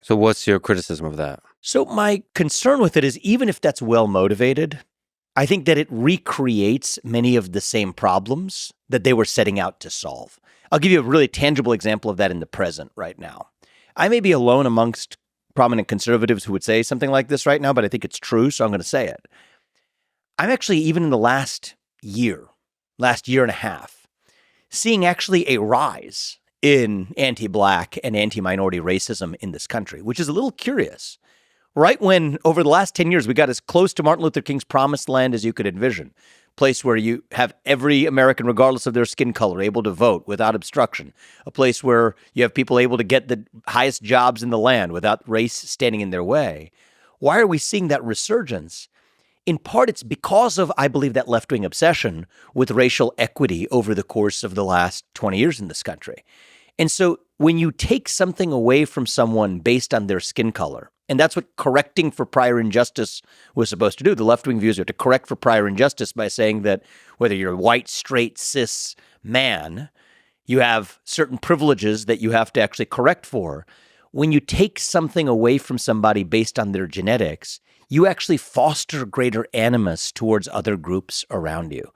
So what's your criticism of that? So my concern with it is even if that's well motivated, I think that it recreates many of the same problems that they were setting out to solve. I'll give you a really tangible example of that in the present right now. I may be alone amongst prominent conservatives who would say something like this right now, but I think it's true, so I'm going to say it. I'm actually, even in the last year and a half, seeing actually a rise in anti-Black and anti-minority racism in this country, which is a little curious. Right when, over the last 10 years, we got as close to Martin Luther King's promised land as you could envision. A place where you have every American, regardless of their skin color, able to vote without obstruction. A place where you have people able to get the highest jobs in the land without race standing in their way. Why are we seeing that resurgence? In part, it's because of, I believe, that left-wing obsession with racial equity over the course of the last 20 years in this country. And so when you take something away from someone based on their skin color, and that's what correcting for prior injustice was supposed to do. The left-wing views are to correct for prior injustice by saying that whether you're a white, straight, cis man, you have certain privileges that you have to actually correct for. When you take something away from somebody based on their genetics, you actually foster greater animus towards other groups around you.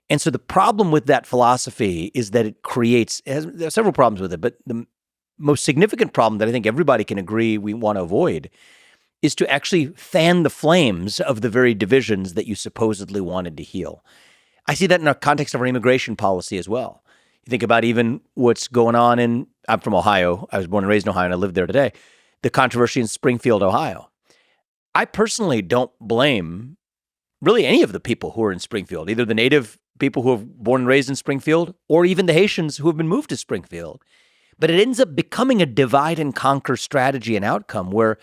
And so the problem with that philosophy is that there are several problems with it, but the most significant problem that I think everybody can agree we want to avoid is to actually fan the flames of the very divisions that you supposedly wanted to heal. I see that in the context of our immigration policy as well. You think about even what's going on I'm from Ohio. I was born and raised in Ohio, and I live there today. The controversy in Springfield, Ohio. I personally don't blame really any of the people who are in Springfield, either the native people who have born and raised in Springfield or even the Haitians who have been moved to Springfield. But it ends up becoming a divide and conquer strategy and outcome where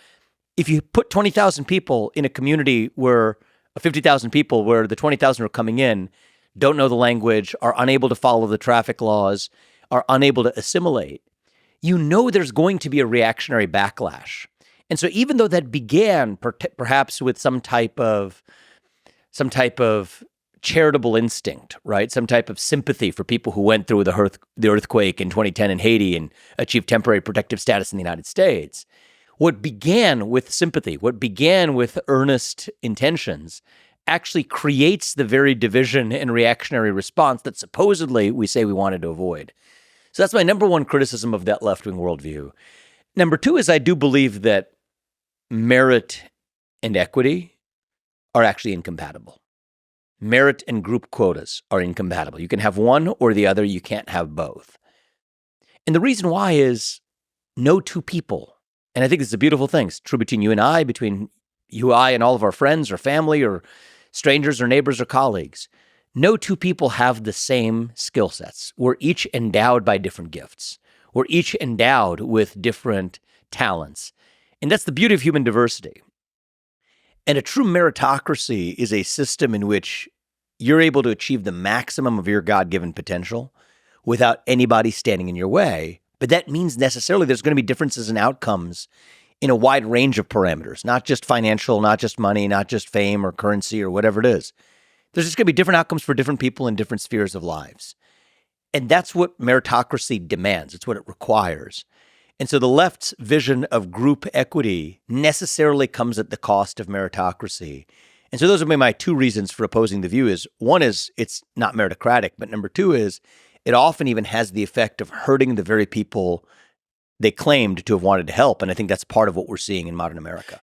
if you put 20,000 people in a community where 50,000 people where the 20,000 are coming in, don't know the language, are unable to follow the traffic laws, are unable to assimilate, you know there's going to be a reactionary backlash. And so even though that began perhaps with some type of charitable instinct, right? Some type of sympathy for people who went through the earthquake in 2010 in Haiti and achieved temporary protective status in the United States. What began with sympathy, what began with earnest intentions, actually creates the very division and reactionary response that supposedly we say we wanted to avoid. So that's my number one criticism of that left-wing worldview. Number two is I do believe that merit and equity are actually incompatible. Merit and group quotas are incompatible. You can have one or the other. You can't have both. And the reason why is no two people, and I think this is a beautiful thing. It's true between you and I, between you, I, and all of our friends or family or strangers or neighbors or colleagues. No two people have the same skill sets. We're each endowed by different gifts. We're each endowed with different talents. And that's the beauty of human diversity. And a true meritocracy is a system in which you're able to achieve the maximum of your God-given potential without anybody standing in your way. But that means necessarily there's going to be differences in outcomes in a wide range of parameters, not just financial, not just money, not just fame or currency or whatever it is. There's just going to be different outcomes for different people in different spheres of lives. And that's what meritocracy demands. It's what it requires. And so the left's vision of group equity necessarily comes at the cost of meritocracy. And so those are my two reasons for opposing the view is, one is it's not meritocratic, but number two is it often even has the effect of hurting the very people they claimed to have wanted to help. And I think that's part of what we're seeing in modern America.